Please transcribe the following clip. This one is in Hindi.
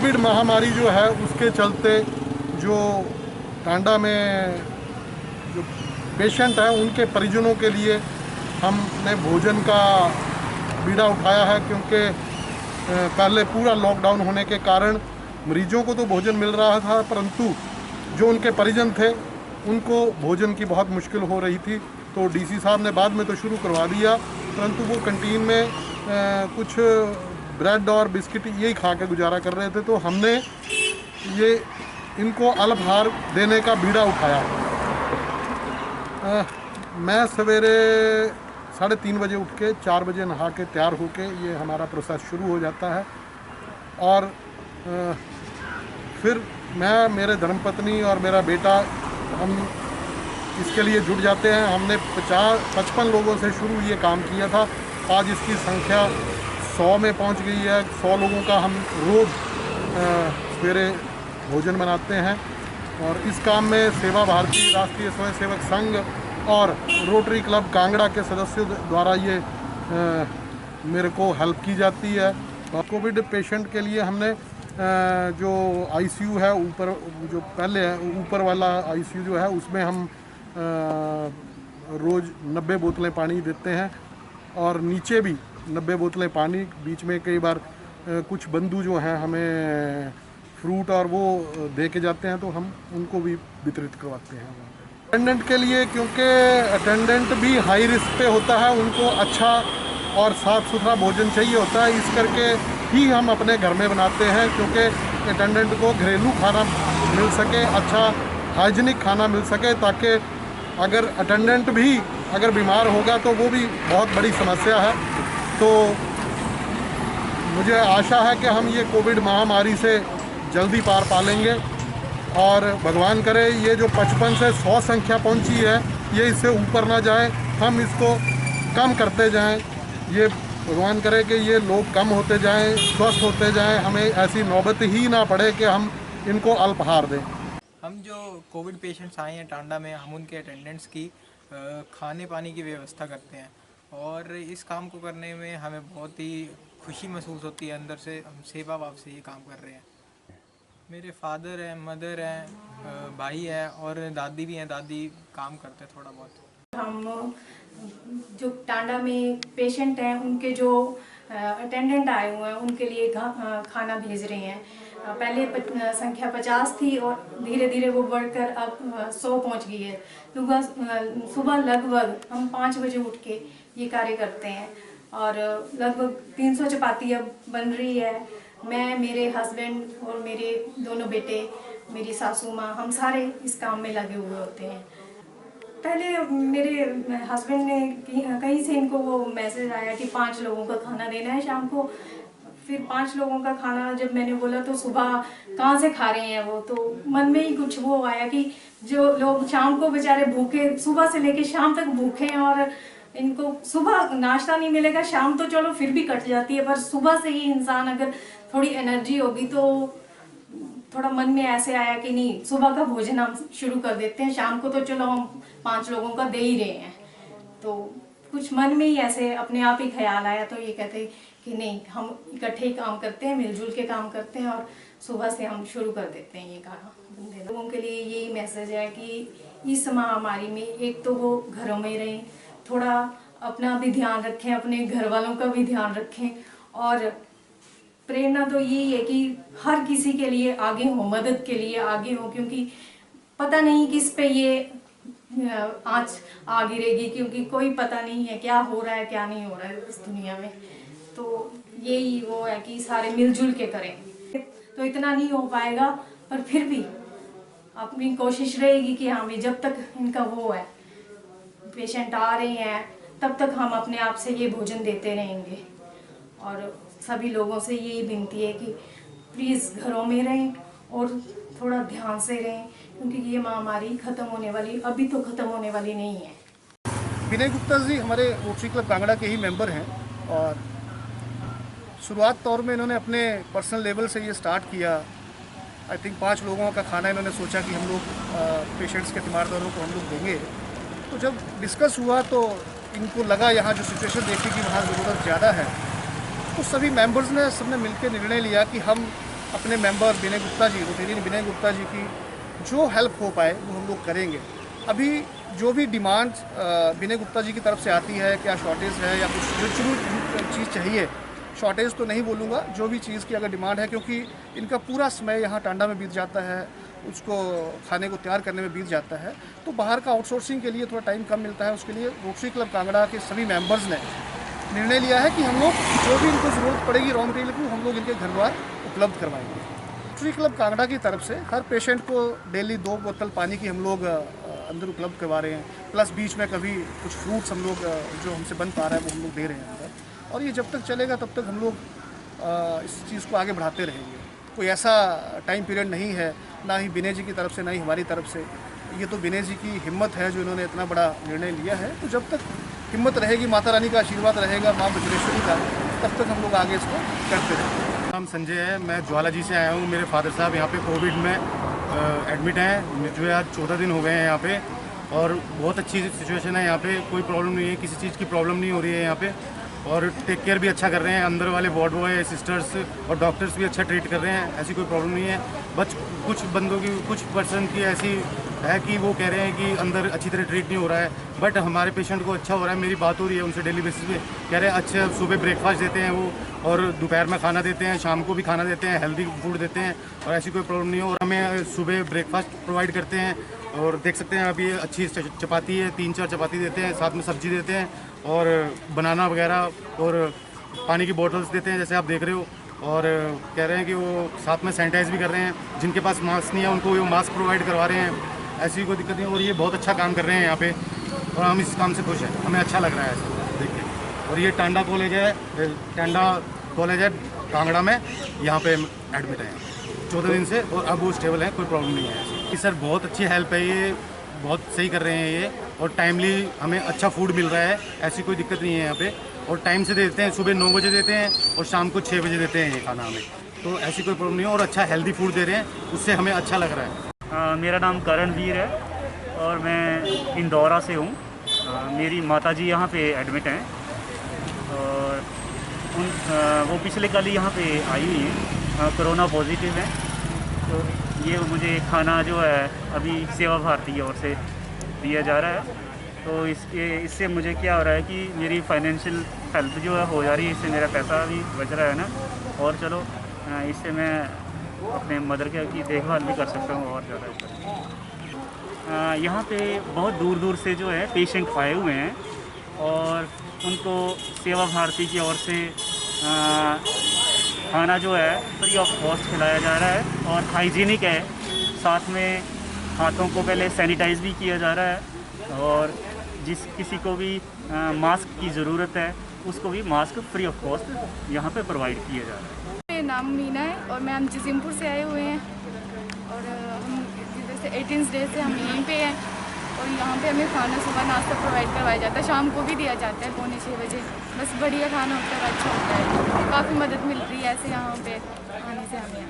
कोविड महामारी जो है उसके चलते जो टांडा में जो पेशेंट हैं उनके परिजनों के लिए हमने भोजन का बीड़ा उठाया है, क्योंकि पहले पूरा लॉकडाउन होने के कारण मरीजों को तो भोजन मिल रहा था, परंतु जो उनके परिजन थे उनको भोजन की बहुत मुश्किल हो रही थी। तो डीसी साहब ने बाद में तो शुरू करवा दिया, परंतु वो कैंटीन में कुछ ब्रेड और बिस्किट यही खा के गुजारा कर रहे थे। तो हमने ये इनको अल्पाहार देने का बीड़ा उठाया। मैं सवेरे 3:30 बजे उठ के 4 बजे नहा के तैयार होके ये हमारा प्रोसेस शुरू हो जाता है। और फिर मैं, मेरे धर्मपत्नी और मेरा बेटा हम इसके लिए जुट जाते हैं। हमने 55 लोगों से शुरू ये काम किया था। आज इसकी संख्या 100 में पहुंच गई है। 100 लोगों का हम रोज़ सवेरे भोजन बनाते हैं। और इस काम में सेवा भारती, राष्ट्रीय स्वयंसेवक संघ और रोटरी क्लब कांगड़ा के सदस्यों द्वारा ये मेरे को हेल्प की जाती है। और कोविड पेशेंट के लिए हमने जो आईसीयू है ऊपर, जो पहले है ऊपर वाला आईसीयू जो है, उसमें हम रोज़ 90 बोतलें पानी देते हैं और नीचे भी 90 बोतलें पानी। बीच में कई बार कुछ बंधु जो हैं हमें फ्रूट और वो दे के जाते हैं, तो हम उनको भी वितरित करवाते हैं। अटेंडेंट के लिए, क्योंकि अटेंडेंट भी हाई रिस्क पे होता है, उनको अच्छा और साफ़ सुथरा भोजन चाहिए होता है। इस करके ही हम अपने घर में बनाते हैं, क्योंकि अटेंडेंट को घरेलू खाना मिल सके, अच्छा हाइजीनिक खाना मिल सके, ताकि अगर अटेंडेंट भी अगर बीमार होगा तो वो भी बहुत बड़ी समस्या है। तो मुझे आशा है कि हम ये कोविड महामारी से जल्दी पार पा लेंगे और भगवान करे ये जो 55 से 100 संख्या पहुंची है ये इससे ऊपर ना जाए, हम इसको कम करते जाएं। ये भगवान करे कि ये लोग कम होते जाएं, स्वस्थ होते जाएं, हमें ऐसी नौबत ही ना पड़े कि हम इनको अल्पाहार दें। हम जो कोविड पेशेंट्स आए हैं टांडा में, हम उनके अटेंडेंट्स की खाने पानी की व्यवस्था करते हैं और इस काम को करने में हमें बहुत ही खुशी महसूस होती है अंदर से। हम सेवा भाव से ये काम कर रहे हैं। मेरे फादर हैं, मदर हैं, भाई है और दादी भी हैं। दादी काम करते हैं थोड़ा बहुत। हम जो टांडा में पेशेंट हैं उनके जो अटेंडेंट आए हुए हैं उनके लिए खाना भेज रहे हैं। पहले संख्या 50 थी और धीरे धीरे वो बढ़कर अब 100 पहुंच गई है। सुबह लगभग हम 5 बजे उठ के ये कार्य करते हैं और लगभग 300 चपाती अब बन रही है। मैं, मेरे हस्बैंड और मेरे दोनों बेटे, मेरी सासू माँ, हम सारे इस काम में लगे हुए होते हैं। पहले मेरे हस्बैंड ने कहीं से इनको वो मैसेज आया कि 5 लोगों का खाना देना है शाम को। फिर 5 लोगों का खाना जब मैंने बोला तो सुबह कहाँ से खा रहे हैं वो, तो मन में ही कुछ वो आया कि जो लोग शाम को बेचारे भूखे, सुबह से लेके शाम तक भूखे हैं और इनको सुबह नाश्ता नहीं मिलेगा, शाम तो चलो फिर भी कट जाती है, पर सुबह से ही इंसान अगर थोड़ी एनर्जी होगी तो थोड़ा मन में ऐसे आया कि नहीं, सुबह का भोजन हम शुरू कर देते हैं, शाम को तो चलो हम 5 लोगों का दे ही रहे हैं। तो कुछ मन में ही ऐसे अपने आप ही ख्याल आया, तो ये कहते कि नहीं, हम इकट्ठे ही काम करते हैं, मिलजुल के काम करते हैं और सुबह से हम शुरू कर देते हैं ये काम। लोगों के लिए यही मैसेज है कि इस महामारी में एक तो वो घरों में रहें, थोड़ा अपना भी ध्यान रखें, अपने घर वालों का भी ध्यान रखें और प्रेरणा तो यही है कि हर किसी के लिए आगे हो, मदद के लिए आगे हो, क्योंकि पता नहीं किस पे ये आँच आ गिरेगी, क्योंकि कोई पता नहीं है क्या हो रहा है क्या नहीं हो रहा है इस दुनिया में। तो यही वो है कि सारे मिलजुल के करें। तो इतना नहीं हो पाएगा, पर फिर भी अपनी कोशिश रहेगी कि हाँ, जब तक इनका वो है, पेशेंट आ रहे हैं, तब तक हम अपने आप से ये भोजन देते रहेंगे। और सभी लोगों से यही विनती है कि प्लीज़ घरों में रहें और थोड़ा ध्यान से रहें, क्योंकि ये महामारी ख़त्म होने वाली, अभी तो ख़त्म होने वाली नहीं है। विनय गुप्ता जी हमारे रोटरी क्लब कांगड़ा के ही मेंबर हैं और शुरुआत तौर में इन्होंने अपने पर्सनल लेवल से ये स्टार्ट किया। आई थिंक 5 लोगों का खाना इन्होंने सोचा कि हम लोग पेशेंट्स के तीमारदारों को हम लोग देंगे। तो जब डिस्कस हुआ तो इनको लगा यहाँ जो सिचुएशन देखी कि वहाँ ज़रूरत ज़्यादा है, तो सभी मेंबर्स ने सबने मिलकर निर्णय लिया कि हम अपने मेंबर विनय गुप्ता जी, रोटेरियन विनय गुप्ता जी की जो हेल्प हो पाए वो हम लोग करेंगे। अभी जो भी डिमांड विनय गुप्ता जी की तरफ से आती है, क्या शॉर्टेज है या कुछ जो चीज़ चाहिए, शॉर्टेज तो नहीं बोलूँगा, जो भी चीज़ की अगर डिमांड है, क्योंकि इनका पूरा समय यहाँ टांडा में बीत जाता है, उसको खाने को तैयार करने में बीत जाता है, तो बाहर का आउटसोर्सिंग के लिए थोड़ा टाइम कम मिलता है। उसके लिए रोटरी क्लब कांगड़ा के सभी मेंबर्स ने निर्णय लिया है कि हम लोग जो भी इनको ज़रूरत पड़ेगी रॉ मटेरियल की, हम लोग इनके घर द्वार उपलब्ध करवाएंगे। रोटरी क्लब कांगड़ा की तरफ से हर पेशेंट को डेली 2 बोतल पानी की हम लोग अंदर उपलब्ध करवा रहे हैं, प्लस बीच में कभी कुछ फ्रूट्स हम लोग जो हमसे बन पा रहा है वो हम लोग दे रहे हैं अंदर। और ये जब तक चलेगा तब तक हम लोग इस चीज़ को आगे बढ़ाते रहेंगे। कोई ऐसा टाइम पीरियड नहीं है, ना ही विनय जी की तरफ से ना ही हमारी तरफ से। ये तो विनय जी की हिम्मत है जो इन्होंने इतना बड़ा निर्णय लिया है। तो जब तक हिम्मत रहेगी, माता रानी का आशीर्वाद रहेगा, माँ बजरेश्वरी का, तब तक हम लोग आगे इसको करते रहेंगे। नाम संजय है, मैं ज्वाला जी से आया हूँ। मेरे फादर साहब यहाँ पे कोविड में एडमिट हैं, जो है आज 14 दिन हो गए हैं यहाँ पे, और बहुत अच्छी सिचुएशन है यहाँ पे, कोई प्रॉब्लम नहीं है, किसी चीज़ की प्रॉब्लम नहीं हो रही है यहाँ पे, और टेक केयर भी अच्छा कर रहे हैं। अंदर वाले वार्ड बॉय, सिस्टर्स और डॉक्टर्स भी अच्छा ट्रीट कर रहे हैं, ऐसी कोई प्रॉब्लम नहीं है। बस कुछ बंदों की, कुछ पर्सन की ऐसी है कि वो कह रहे हैं कि अंदर अच्छी तरह ट्रीट नहीं हो रहा है, बट हमारे पेशेंट को अच्छा हो रहा है। मेरी बात हो रही है उनसे डेली बेसिस पे, कह रहे हैं अच्छे सुबह ब्रेकफास्ट देते हैं वो, और दोपहर में खाना देते हैं, शाम को भी खाना देते हैं, हेल्दी फूड देते हैं, और ऐसी कोई प्रॉब्लम नहीं है। और हमें सुबह ब्रेकफास्ट प्रोवाइड करते हैं, और देख सकते हैं अभी अच्छी चपाती है, 3-4 चपाती देते हैं, साथ में सब्जी देते हैं, और बनाना वगैरह, और पानी की बोतल्स देते हैं जैसे आप देख रहे हो। और कह रहे हैं कि वो साथ में सैनिटाइज भी कर रहे हैं, जिनके पास मास्क नहीं है उनको वो मास्क प्रोवाइड करवा रहे हैं, ऐसी कोई दिक्कत नहीं। और ये बहुत अच्छा काम कर रहे हैं यहाँ पे, और हम इस काम से खुश हैं, हमें अच्छा लग रहा है ऐसा देख के। और ये टांडा कॉलेज है कांगड़ा में, यहाँ पे एडमिट है 14 दिन से, और अब वो स्टेबल है, कोई प्रॉब्लम नहीं है। सर बहुत अच्छी हेल्प है, ये बहुत सही कर रहे हैं ये, और टाइमली हमें अच्छा फूड मिल रहा है, ऐसी कोई दिक्कत नहीं है यहाँ पे। और टाइम से देते हैं, सुबह 9 बजे देते हैं और शाम को 6 बजे देते हैं ये खाना हमें, तो ऐसी कोई प्रॉब्लम नहीं है, और अच्छा हेल्दी फूड दे रहे हैं, उससे हमें अच्छा लग रहा है। मेरा नाम करणवीर है और मैं इंदौरा से हूँ। मेरी माताजी यहाँ पे एडमिट हैं, और वो पिछले कल ही यहाँ पे आई हुई हैं, कोरोना पॉजिटिव है। तो ये मुझे खाना जो है अभी सेवा भारती की ओर से दिया जा रहा है। तो इससे मुझे क्या हो रहा है कि मेरी फाइनेंशियल हेल्प जो है हो जा रही है, इससे मेरा पैसा भी बच रहा है ना, और चलो इससे मैं अपने मदर की देखभाल भी कर सकता हूँ और ज़्यादा। यहाँ पे बहुत दूर दूर से जो है पेशेंट आए हुए हैं, और उनको सेवा भारती की ओर से खाना जो है फ्री ऑफ कॉस्ट खिलाया जा रहा है, और हाइजीनिक है। साथ में हाथों को पहले सैनिटाइज भी किया जा रहा है, और जिस किसी को भी मास्क की ज़रूरत है उसको भी मास्क फ्री ऑफ कॉस्ट यहाँ पे प्रोवाइड किया जा रहा है। मेरा नाम मीना है और मैं हम जिसिमपुर से आए हुए हैं, और हम जैसे 18 डेज से हम यहीं पे हैं, और यहाँ पे हमें खाना सुबह नाश्ता प्रोवाइड करवाया जाता है, शाम को भी दिया जाता है 5:45 बजे। बस बढ़िया खाना होता है, अच्छा होता है, काफ़ी मदद मिल रही है ऐसे यहाँ पे आने से हमें।